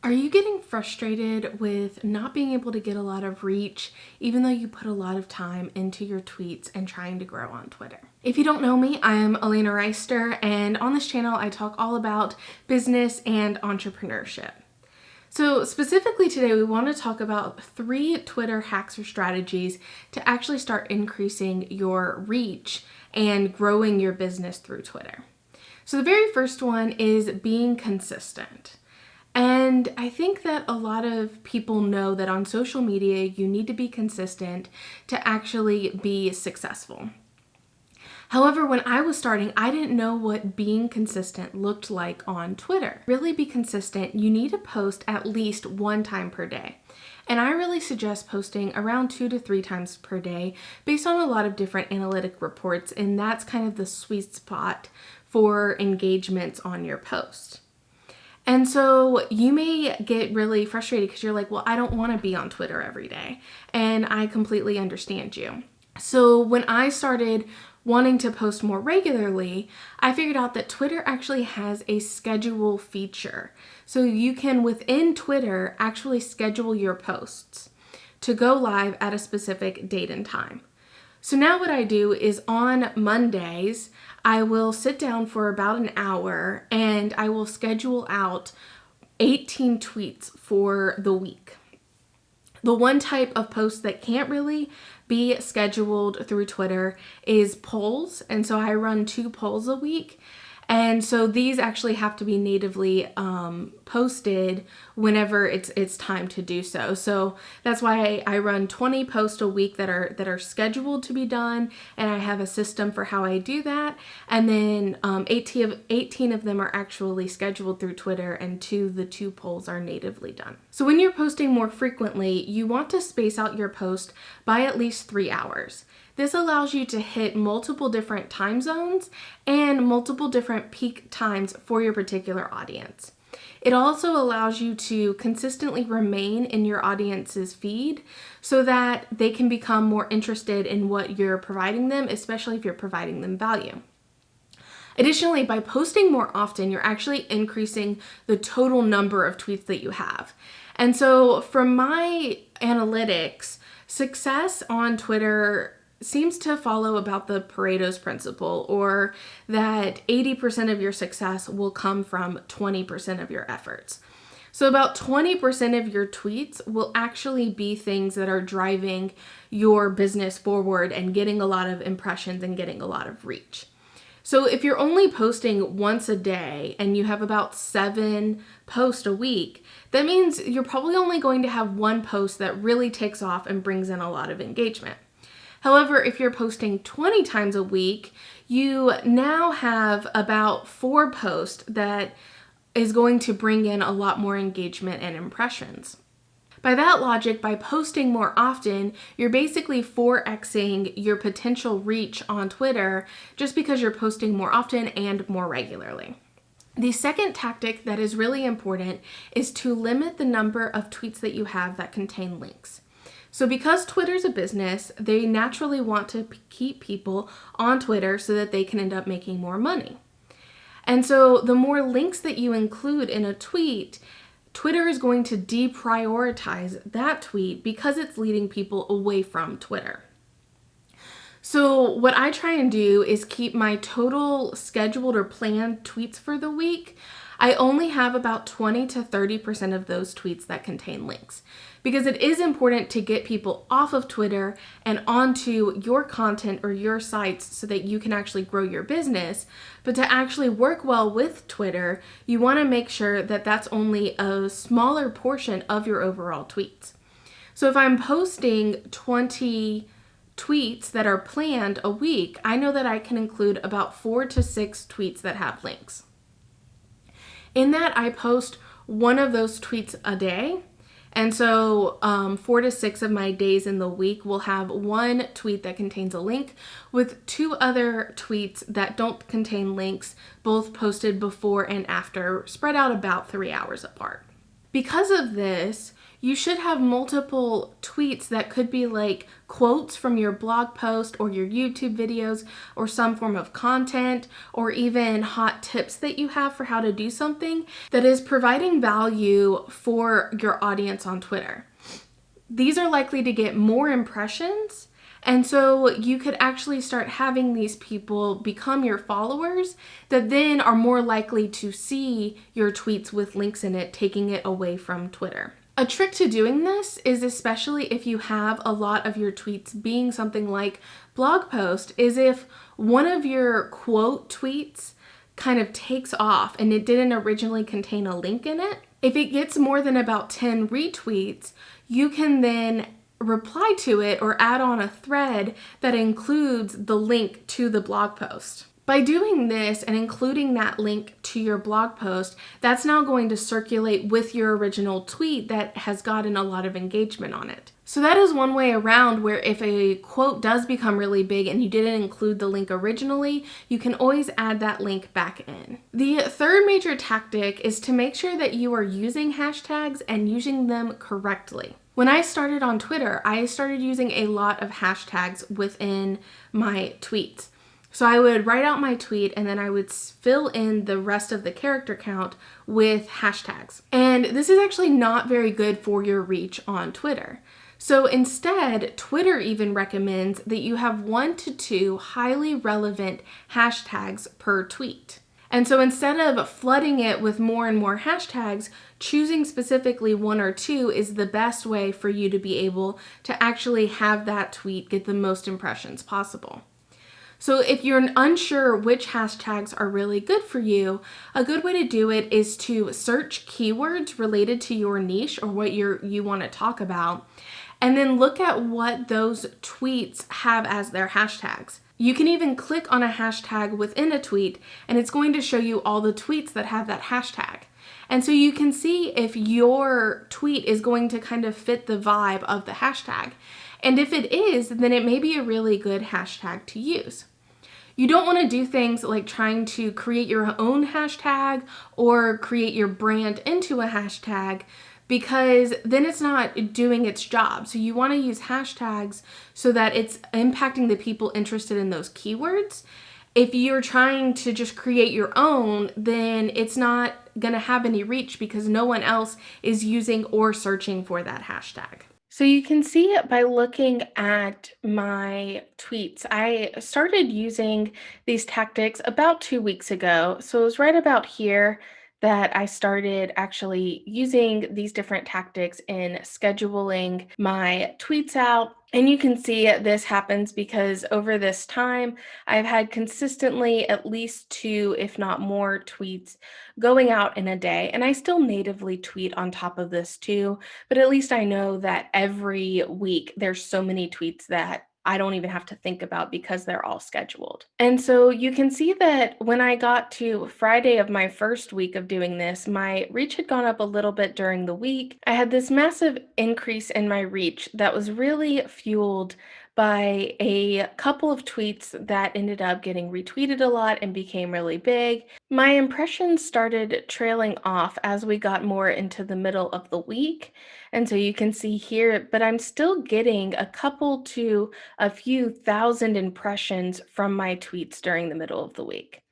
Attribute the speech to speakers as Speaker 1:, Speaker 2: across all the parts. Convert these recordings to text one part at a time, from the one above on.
Speaker 1: Are you getting frustrated with not being able to get a lot of reach, even though you put a lot of time into your tweets and trying to grow on Twitter? If you don't know me, I'm Elena Reister, and on this channel, I talk all about business and entrepreneurship. So specifically today, we want to talk about 3 Twitter hacks or strategies to actually start increasing your reach and growing your business through Twitter. So the very first one is being consistent. And I think that a lot of people know that on social media, you need to be consistent to actually be successful. However, when I was starting, I didn't know what being consistent looked like on Twitter. Really be consistent, you need to post at least 1 time per day. And I really suggest posting around 2 to 3 times per day based on a lot of different analytic reports, and that's kind of the sweet spot for engagements on your post. And so you may get really frustrated because you're like, well, I don't want to be on Twitter every day. And I completely understand you. So when I started wanting to post more regularly, I figured out that Twitter actually has a schedule feature. So you can, within Twitter, actually schedule your posts to go live at a specific date and time. So now what I do is on Mondays, I will sit down for about an hour and I will schedule out 18 tweets for the week. The one type of post that can't really be scheduled through Twitter is polls. And so I run 2 polls a week. And so these actually have to be natively posted whenever it's time to do so. So that's why I run 20 posts a week that are scheduled to be done, and I have a system for how I do that. And then 18 of them are actually scheduled through Twitter, and the 2 polls are natively done. So when you're posting more frequently, you want to space out your post by at least 3 hours. This allows you to hit multiple different time zones and multiple different peak times for your particular audience. It also allows you to consistently remain in your audience's feed so that they can become more interested in what you're providing them, especially if you're providing them value. Additionally, by posting more often, you're actually increasing the total number of tweets that you have. And so from my analytics, success on Twitter seems to follow about the Pareto's principle, or that 80% of your success will come from 20% of your efforts. So about 20% of your tweets will actually be things that are driving your business forward and getting a lot of impressions and getting a lot of reach. So if you're only posting once a day and you have about 7 posts a week, that means you're probably only going to have 1 post that really takes off and brings in a lot of engagement. However, if you're posting 20 times a week, you now have about 4 posts that is going to bring in a lot more engagement and impressions. By that logic, by posting more often, you're basically 4xing your potential reach on Twitter just because you're posting more often and more regularly. The second tactic that is really important is to limit the number of tweets that you have that contain links. So because Twitter's a business, they naturally want to keep people on Twitter so that they can end up making more money. And so the more links that you include in a tweet, Twitter is going to deprioritize that tweet because it's leading people away from Twitter. So what I try and do is keep my total scheduled or planned tweets for the week. I only have about 20 to 30% of those tweets that contain links, because it is important to get people off of Twitter and onto your content or your sites so that you can actually grow your business. But to actually work well with Twitter, you want to make sure that that's only a smaller portion of your overall tweets. So if I'm posting 20 tweets that are planned a week, I know that I can include about 4 to 6 tweets that have links. In that, I post 1 of those tweets a day. And so 4 to 6 of my days in the week will have 1 tweet that contains a link with 2 other tweets that don't contain links, both posted before and after, spread out about 3 hours apart. Because of this, you should have multiple tweets that could be like quotes from your blog post or your YouTube videos or some form of content or even hot tips that you have for how to do something that is providing value for your audience on Twitter. These are likely to get more impressions. And so you could actually start having these people become your followers that then are more likely to see your tweets with links in it, taking it away from Twitter. A trick to doing this is, especially if you have a lot of your tweets being something like blog post, is if one of your quote tweets kind of takes off and it didn't originally contain a link in it. If it gets more than about 10 retweets, you can then reply to it or add on a thread that includes the link to the blog post. By doing this and including that link to your blog post, that's now going to circulate with your original tweet that has gotten a lot of engagement on it. So that is one way around where if a quote does become really big and you didn't include the link originally, you can always add that link back in. The third major tactic is to make sure that you are using hashtags and using them correctly. When I started on Twitter, I started using a lot of hashtags within my tweets. So I would write out my tweet and then I would fill in the rest of the character count with hashtags. And this is actually not very good for your reach on Twitter. So instead, Twitter even recommends that you have 1 to 2 highly relevant hashtags per tweet. And so instead of flooding it with more and more hashtags, choosing specifically 1 or 2 is the best way for you to be able to actually have that tweet get the most impressions possible. So if you're unsure which hashtags are really good for you, a good way to do it is to search keywords related to your niche or what you want to talk about, and then look at what those tweets have as their hashtags. You can even click on a hashtag within a tweet and it's going to show you all the tweets that have that hashtag. And so you can see if your tweet is going to kind of fit the vibe of the hashtag. And if it is, then it may be a really good hashtag to use. You don't want to do things like trying to create your own hashtag or create your brand into a hashtag, because then it's not doing its job. So you want to use hashtags so that it's impacting the people interested in those keywords. If you're trying to just create your own, then it's not going to have any reach because no one else is using or searching for that hashtag. So you can see by looking at my tweets, I started using these tactics about 2 weeks ago. So it was right about here that I started actually using these different tactics in scheduling my tweets out. And you can see this happens because over this time, I've had consistently at least 2, if not more, tweets going out in a day. And I still natively tweet on top of this too, but at least I know that every week there's so many tweets that I don't even have to think about because they're all scheduled. And so you can see that when I got to Friday of my first week of doing this, my reach had gone up a little bit during the week. I had this massive increase in my reach that was really fueled by a couple of tweets that ended up getting retweeted a lot and became really big. My impressions started trailing off as we got more into the middle of the week. And so you can see here, but I'm still getting a couple to a few thousand impressions from my tweets during the middle of the week.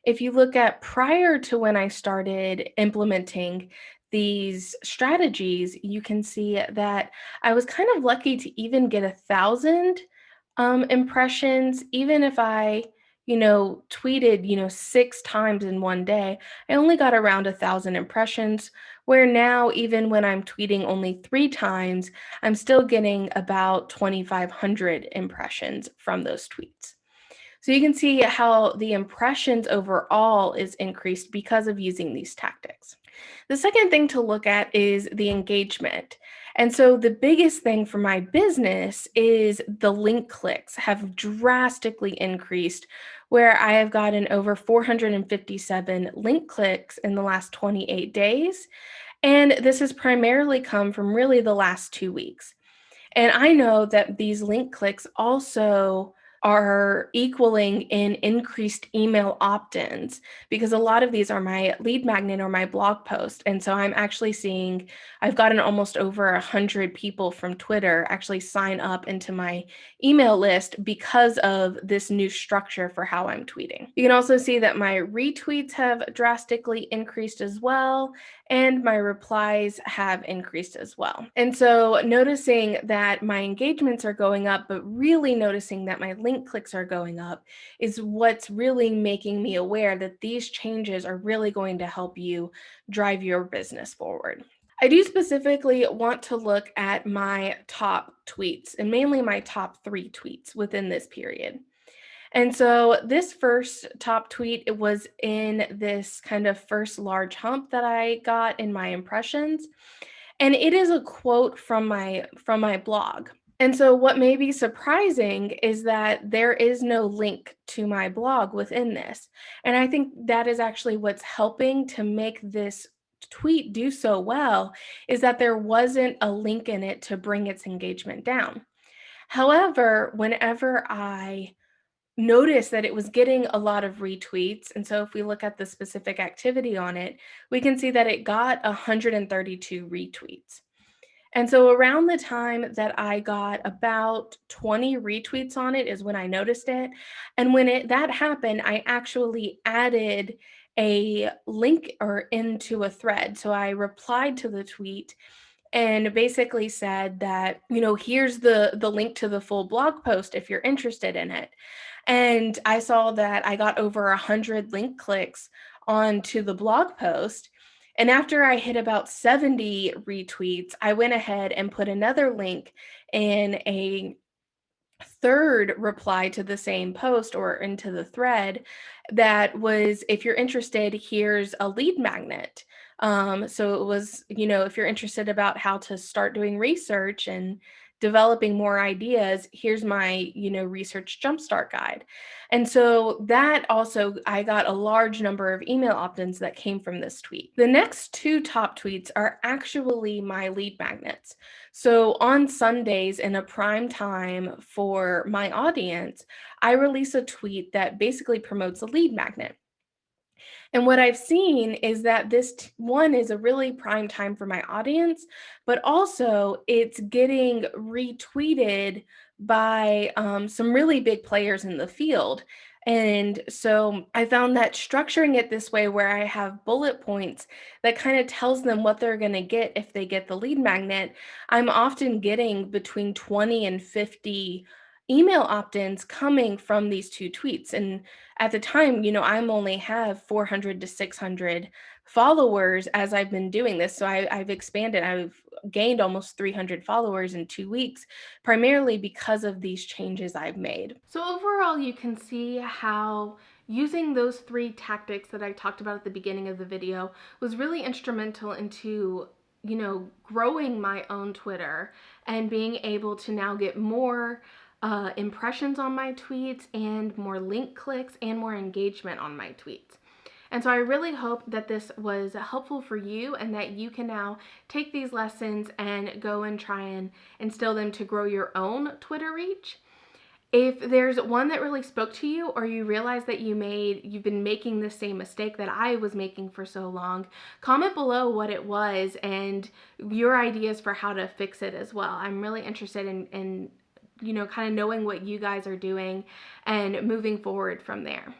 Speaker 1: If you look at prior to when I started implementing these strategies, you can see that I was kind of lucky to even get 1,000 impressions, even if I, tweeted, 6 times in one day. I only got around 1,000 impressions, where now, even when I'm tweeting only 3 times, I'm still getting about 2,500 impressions from those tweets. So you can see how the impressions overall is increased because of using these tactics. The second thing to look at is the engagement. And so the biggest thing for my business is the link clicks have drastically increased, where I have gotten over 457 link clicks in the last 28 days. And this has primarily come from really the last 2 weeks. And I know that these link clicks also are equaling in increased email opt-ins, because a lot of these are my lead magnet or my blog post. And so I'm actually seeing, I've gotten almost over 100 people from Twitter actually sign up into my email list because of this new structure for how I'm tweeting. You can also see that my retweets have drastically increased as well, and my replies have increased as well. And so noticing that my engagements are going up, but really noticing that my link clicks are going up is what's really making me aware that these changes are really going to help you drive your business forward. I do specifically want to look at my top tweets, and mainly my top 3 tweets within this period. And so this first top tweet, it was in this kind of first large hump that I got in my impressions, and it is a quote from my blog. And so what may be surprising is that there is no link to my blog within this. And I think that is actually what's helping to make this tweet do so well, is that there wasn't a link in it to bring its engagement down. However, whenever I noticed that it was getting a lot of retweets, and so if we look at the specific activity on it, we can see that it got 132 retweets. And so around the time that I got about 20 retweets on it is when I noticed it. And when that happened, I actually added a link or into a thread. So I replied to the tweet and basically said that, here's the link to the full blog post if you're interested in it. And I saw that I got over 100 link clicks onto the blog post. And after I hit about 70 retweets, I went ahead and put another link in a third reply to the same post or into the thread that was, if you're interested, here's a lead magnet. So it was, if you're interested about how to start doing research and developing more ideas, here's my, research jumpstart guide. And so that also, I got a large number of email opt-ins that came from this tweet. The next 2 top tweets are actually my lead magnets. So on Sundays in a prime time for my audience, I release a tweet that basically promotes a lead magnet. And what I've seen is that this one is a really prime time for my audience, but also it's getting retweeted by some really big players in the field. And so I found that structuring it this way, where I have bullet points that kind of tells them what they're going to get if they get the lead magnet, I'm often getting between 20 and 50 email opt-ins coming from these 2 tweets. And at the time, I'm only have 400 to 600 followers as I've been doing this. So I've expanded. I've gained almost 300 followers in 2 weeks, primarily because of these changes I've made. So overall, you can see how using those 3 tactics that I talked about at the beginning of the video was really instrumental into growing my own Twitter and being able to now get more impressions on my tweets and more link clicks and more engagement on my tweets. And so I really hope that this was helpful for you and that you can now take these lessons and go and try and instill them to grow your own Twitter reach. If there's one that really spoke to you, or you realize that you've been making the same mistake that I was making for so long, comment below what it was and your ideas for how to fix it as well. I'm really interested in kind of knowing what you guys are doing and moving forward from there.